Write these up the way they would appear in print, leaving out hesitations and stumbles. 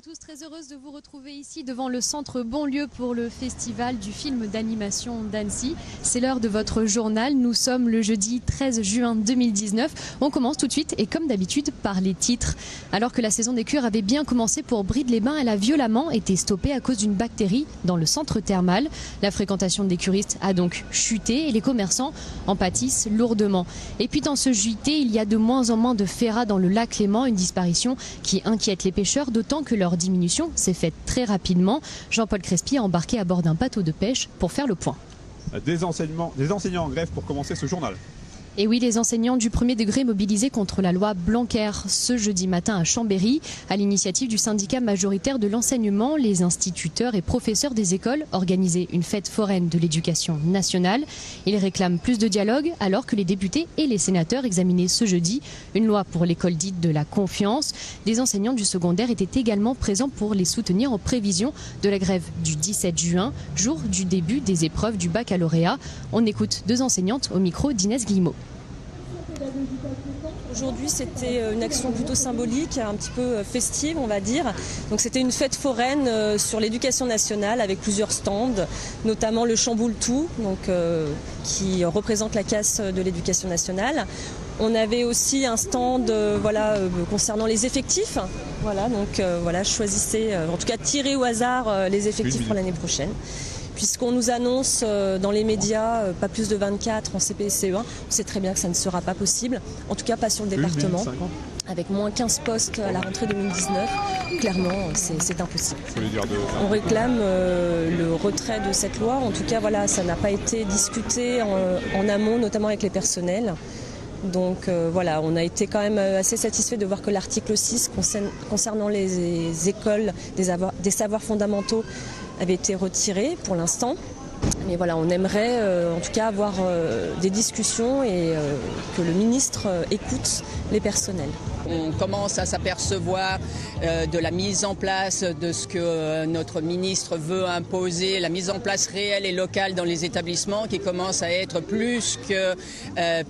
à tous, très heureuse de vous retrouver ici devant le centre Bonlieu pour le festival du film d'animation d'Annecy. C'est l'heure de votre journal, nous sommes le jeudi 13 juin 2019. On commence tout de suite et comme d'habitude par les titres. Alors que la saison des cures avait bien commencé pour Bride-les-Bains, elle a violemment été stoppée à cause d'une bactérie dans le centre thermal. La fréquentation des curistes a donc chuté et les commerçants en pâtissent lourdement. Et puis dans ce JT, il y a de moins en moins de ferrat dans le lac Léman, une disparition qui inquiète les pêcheurs, d'autant que leur diminution s'est faite très rapidement. Jean-Paul Crespi a embarqué à bord d'un bateau de pêche pour faire le point. Des enseignants en grève pour commencer ce journal. Et oui, les enseignants du premier degré mobilisés contre la loi Blanquer ce jeudi matin à Chambéry. À l'initiative du syndicat majoritaire de l'enseignement, les instituteurs et professeurs des écoles organisaient une fête foraine de l'éducation nationale. Ils réclament plus de dialogue alors que les députés et les sénateurs examinaient ce jeudi une loi pour l'école dite de la confiance. Des enseignants du secondaire étaient également présents pour les soutenir en prévision de la grève du 17 juin, jour du début des épreuves du baccalauréat. On écoute deux enseignantes au micro d'Inès Guillemot. Aujourd'hui, c'était une action plutôt symbolique, un petit peu festive, on va dire. Donc, c'était une fête foraine sur l'éducation nationale avec plusieurs stands, notamment le Chamboule-Tout, qui représente la casse de l'éducation nationale. On avait aussi un stand concernant les effectifs. Choisissez, en tout cas, tirez au hasard les effectifs pour l'année prochaine. Puisqu'on nous annonce dans les médias pas plus de 24 en CP et CE1, on sait très bien que ça ne sera pas possible, en tout cas pas sur le département. Avec moins 15 postes à la rentrée 2019, clairement c'est impossible. On réclame le retrait de cette loi, en tout cas ça n'a pas été discuté en amont, notamment avec les personnels. Donc on a été quand même assez satisfait de voir que l'article 6 concernant les écoles des savoirs fondamentaux avait été retiré pour l'instant. Mais on aimerait en tout cas avoir des discussions et que le ministre écoute les personnels. On commence à s'apercevoir de la mise en place de ce que notre ministre veut imposer, la mise en place réelle et locale dans les établissements qui commence à être plus que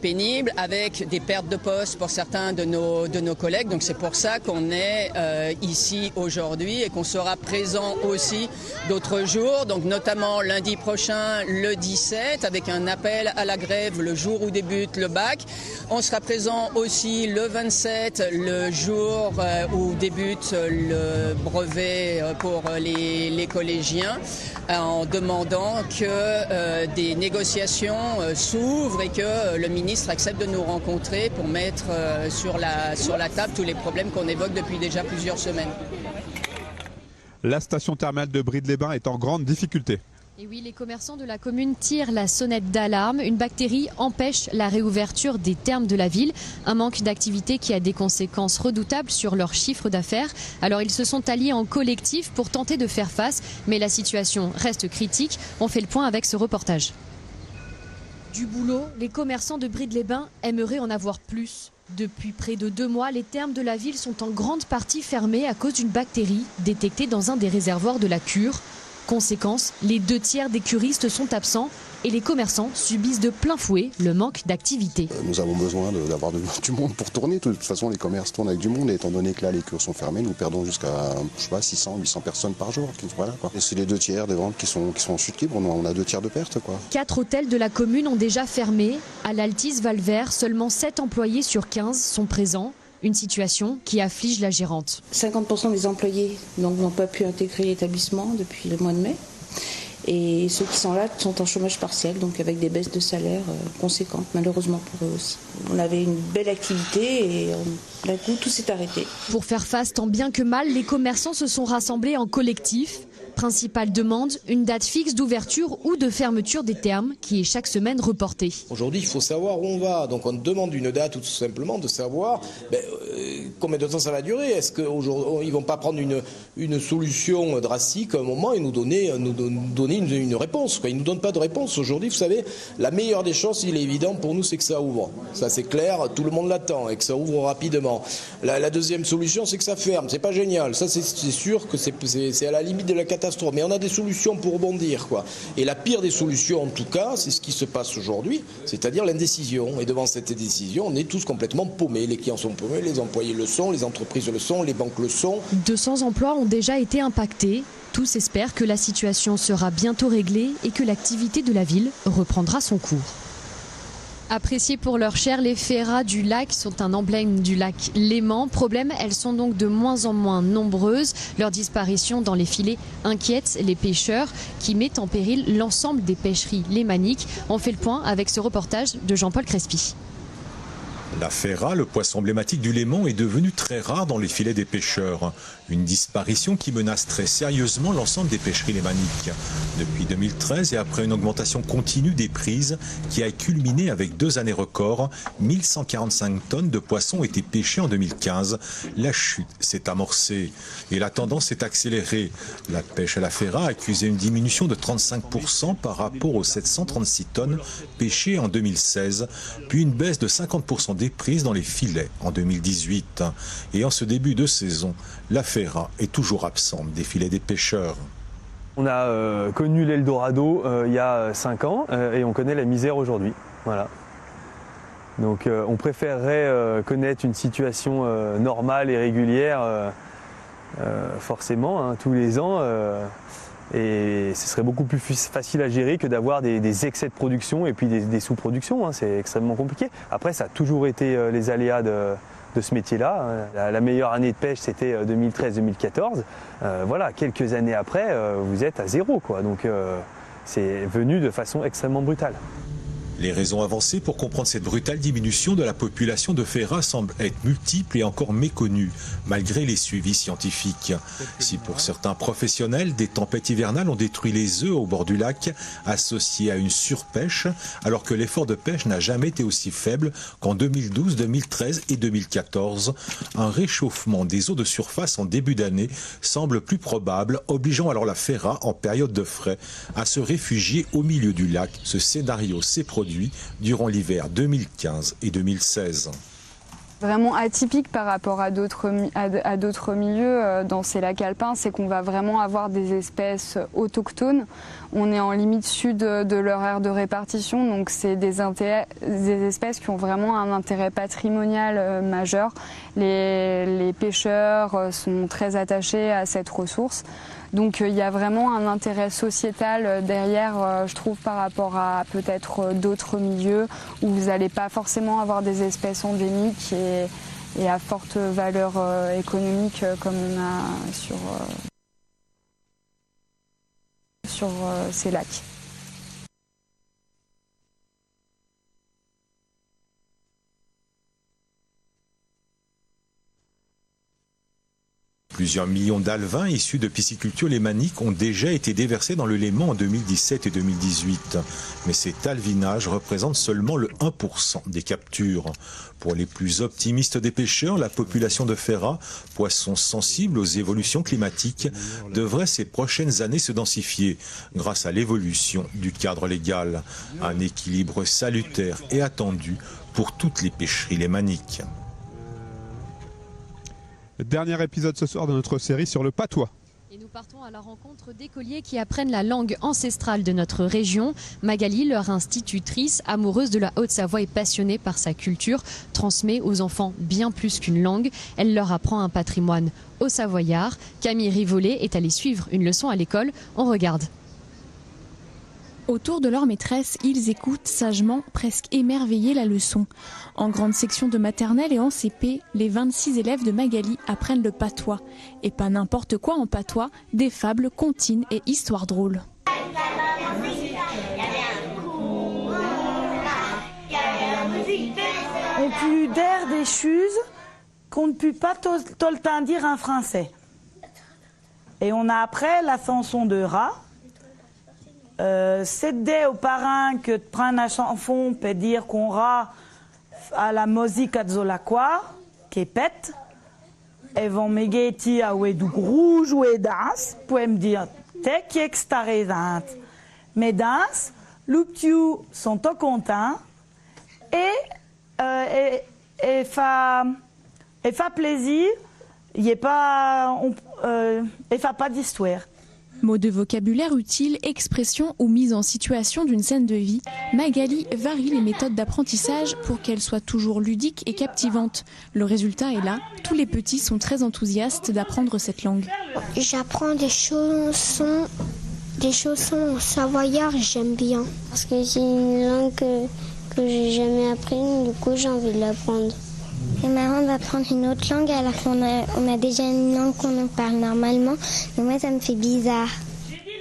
pénible, avec des pertes de postes pour certains de nos collègues. Donc c'est pour ça qu'on est ici aujourd'hui et qu'on sera présent aussi d'autres jours, donc notamment lundi prochain, le 17, avec un appel à la grève le jour où débute le bac. On sera présent aussi le 27, le jour où débute le brevet pour les collégiens, en demandant que des négociations s'ouvrent et que le ministre accepte de nous rencontrer pour mettre sur la table tous les problèmes qu'on évoque depuis déjà plusieurs semaines. La station thermale de Bride-les-Bains est en grande difficulté. Et oui, les commerçants de la commune tirent la sonnette d'alarme. Une bactérie empêche la réouverture des thermes de la ville. Un manque d'activité qui a des conséquences redoutables sur leur chiffre d'affaires. Alors ils se sont alliés en collectif pour tenter de faire face. Mais la situation reste critique. On fait le point avec ce reportage. Du boulot, les commerçants de Bride-les-Bains aimeraient en avoir plus. Depuis près de 2 mois, les thermes de la ville sont en grande partie fermés à cause d'une bactérie détectée dans un des réservoirs de la cure. Conséquence, les 2/3 des curistes sont absents et les commerçants subissent de plein fouet le manque d'activité. Nous avons besoin d'avoir du monde pour tourner. De toute façon, les commerces tournent avec du monde et étant donné que là, les cures sont fermées, nous perdons jusqu'à 600, 800 personnes par jour. Voilà, quoi. Et c'est les 2/3 des ventes qui sont en chute libre. On a 2/3 de pertes, quoi. 4 hôtels de la commune ont déjà fermé. À l'Altis-Valvert, seulement 7 employés sur 15 sont présents. Une situation qui afflige la gérante. 50% des employés n'ont pas pu intégrer l'établissement depuis le mois de mai. Et ceux qui sont là sont en chômage partiel, donc avec des baisses de salaire conséquentes, malheureusement pour eux aussi. On avait une belle activité et d'un coup tout s'est arrêté. Pour faire face tant bien que mal, les commerçants se sont rassemblés en collectif. Principale demande, une date fixe d'ouverture ou de fermeture des thermes qui est chaque semaine reportée. Aujourd'hui, il faut savoir où on va. Donc on demande une date ou tout simplement de savoir combien de temps ça va durer. Est-ce qu'ils ne vont pas prendre une solution drastique à un moment et nous donner une réponse, quoi. Ils ne nous donnent pas de réponse. Aujourd'hui, vous savez, la meilleure des choses, il est évident pour nous, c'est que ça ouvre. Ça c'est clair, tout le monde l'attend et que ça ouvre rapidement. La deuxième solution, c'est que ça ferme. C'est pas génial. Ça c'est sûr que c'est à la limite de la catastrophe. Mais on a des solutions pour rebondir, quoi. Et la pire des solutions, en tout cas, c'est ce qui se passe aujourd'hui, c'est-à-dire l'indécision. Et devant cette indécision, on est tous complètement paumés. Les clients sont paumés, les employés employés le sont, les entreprises le sont, les banques le sont. 200 emplois ont déjà été impactés. Tous espèrent que la situation sera bientôt réglée et que l'activité de la ville reprendra son cours. Appréciées pour leur chair, les féras du lac sont un emblème du lac Léman. Problème, elles sont donc de moins en moins nombreuses. Leur disparition dans les filets inquiète les pêcheurs qui mettent en péril l'ensemble des pêcheries lémaniques. On fait le point avec ce reportage de Jean-Paul Crespi. La féra, le poisson emblématique du Léman, est devenu très rare dans les filets des pêcheurs. Une disparition qui menace très sérieusement l'ensemble des pêcheries lémaniques. Depuis 2013 et après une augmentation continue des prises qui a culminé avec 2 années records, 1145 tonnes de poissons ont été pêchées en 2015. La chute s'est amorcée et la tendance s'est accélérée. La pêche à la féra a accusé une diminution de 35% par rapport aux 736 tonnes pêchées en 2016, puis une baisse de 50% des prises dans les filets en 2018. Et en ce début de saison, la féra est toujours absente des filets des pêcheurs. On a connu l'Eldorado il y a 5 ans et on connaît la misère aujourd'hui. Voilà. Donc on préférerait connaître une situation normale et régulière forcément tous les ans. Et ce serait beaucoup plus facile à gérer que d'avoir des excès de production et puis des sous-productions. C'est extrêmement compliqué. Après, ça a toujours été les aléas de ce métier-là. La meilleure année de pêche, c'était 2013-2014. Voilà, quelques années après, vous êtes à zéro, quoi. Donc c'est venu de façon extrêmement brutale. Les raisons avancées pour comprendre cette brutale diminution de la population de féra semblent être multiples et encore méconnues, malgré les suivis scientifiques. Si pour certains professionnels, des tempêtes hivernales ont détruit les œufs au bord du lac, associés à une surpêche, alors que l'effort de pêche n'a jamais été aussi faible qu'en 2012, 2013 et 2014, un réchauffement des eaux de surface en début d'année semble plus probable, obligeant alors la féra, en période de frai, à se réfugier au milieu du lac. Ce scénario s'est produit durant l'hiver 2015 et 2016. Vraiment atypique par rapport à d'autres milieux dans ces lacs alpins, c'est qu'on va vraiment avoir des espèces autochtones. On est en limite sud de leur aire de répartition, donc c'est des espèces qui ont vraiment un intérêt patrimonial majeur. Les pêcheurs sont très attachés à cette ressource. Donc il y a vraiment un intérêt sociétal derrière, je trouve, par rapport à peut-être d'autres milieux où vous n'allez pas forcément avoir des espèces endémiques et à forte valeur économique comme on a sur ces lacs. Plusieurs millions d'alevins issus de pisciculture lémanique ont déjà été déversés dans le Léman en 2017 et 2018. Mais cet alvinage représente seulement le 1% des captures. Pour les plus optimistes des pêcheurs, la population de féra, poissons sensibles aux évolutions climatiques, devrait ces prochaines années se densifier grâce à l'évolution du cadre légal. Un équilibre salutaire et attendu pour toutes les pêcheries lémaniques. Dernier épisode ce soir de notre série sur le patois. Et nous partons à la rencontre d'écoliers qui apprennent la langue ancestrale de notre région. Magali, leur institutrice, amoureuse de la Haute-Savoie et passionnée par sa culture, transmet aux enfants bien plus qu'une langue. Elle leur apprend un patrimoine haut-savoyard. Camille Rivollet est allée suivre une leçon à l'école. On regarde. Autour de leur maîtresse, ils écoutent sagement, presque émerveillés, la leçon. En grande section de maternelle et en CP, les 26 élèves de Magali apprennent le patois. Et pas n'importe quoi en patois, des fables, comptines et histoires drôles. On peut dire des choses qu'on ne peut pas tout le temps dire en français. Et on a après la chanson de rat. C'est des aux parents que de prendre la chanson peut dire qu'on rat à la musique à Zolakwa, qui pète. Et vont me guetter à oué du gros jouer danse, pour me dire, t'es qui extarisante. Mais danse, les petits sont tout contents et fa plaisir, il n'y a pas, et fa pas d'histoire. Mots de vocabulaire utiles, expressions ou mise en situation d'une scène de vie, Magali varie les méthodes d'apprentissage pour qu'elles soient toujours ludiques et captivantes. Le résultat est là, tous les petits sont très enthousiastes d'apprendre cette langue. J'apprends des chansons savoyards, j'aime bien. Parce que c'est une langue que j'ai jamais appris, du coup j'ai envie de l'apprendre. C'est marrant d'apprendre une autre langue alors qu'on a déjà une langue qu'on parle normalement. Mais moi, ça me fait bizarre.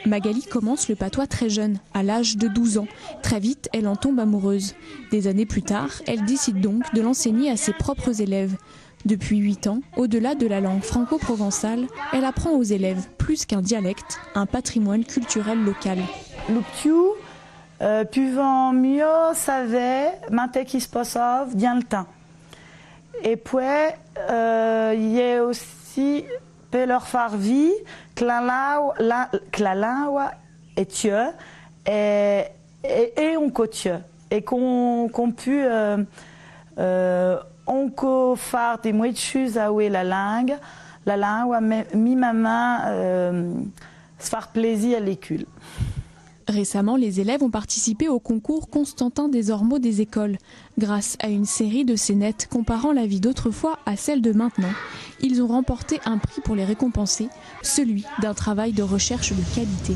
Magali commence le patois très jeune, à l'âge de 12 ans. Très vite, elle en tombe amoureuse. Des années plus tard, elle décide donc de l'enseigner à ses propres élèves. Depuis 8 ans, au-delà de la langue franco-provençale, elle apprend aux élèves plus qu'un dialecte, un patrimoine culturel local. Lupciu, puvant mieux savait, maintenant qui se passe bien le temps. Et puis, il y a aussi leur faire vie, clalawa et Dieu, et on côtieux. Et qu'on pu, on peut faire des moyens de choses à ouer la langue, mis ma main, se faire plaisir à l'école. Récemment, les élèves ont participé au concours Constantin des Ormeaux des écoles. Grâce à une série de scénettes comparant la vie d'autrefois à celle de maintenant, ils ont remporté un prix pour les récompenser, celui d'un travail de recherche de qualité.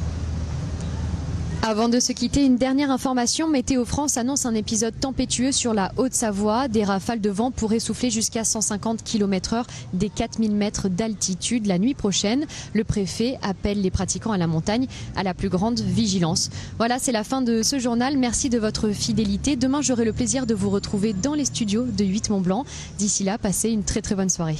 Avant de se quitter, une dernière information. Météo France annonce un épisode tempétueux sur la Haute-Savoie. Des rafales de vent pourraient souffler jusqu'à 150 km/h des 4000 mètres d'altitude la nuit prochaine. Le préfet appelle les pratiquants à la montagne à la plus grande vigilance. Voilà, c'est la fin de ce journal. Merci de votre fidélité. Demain, j'aurai le plaisir de vous retrouver dans les studios de 8 Mont Blanc. D'ici là, passez une très très bonne soirée.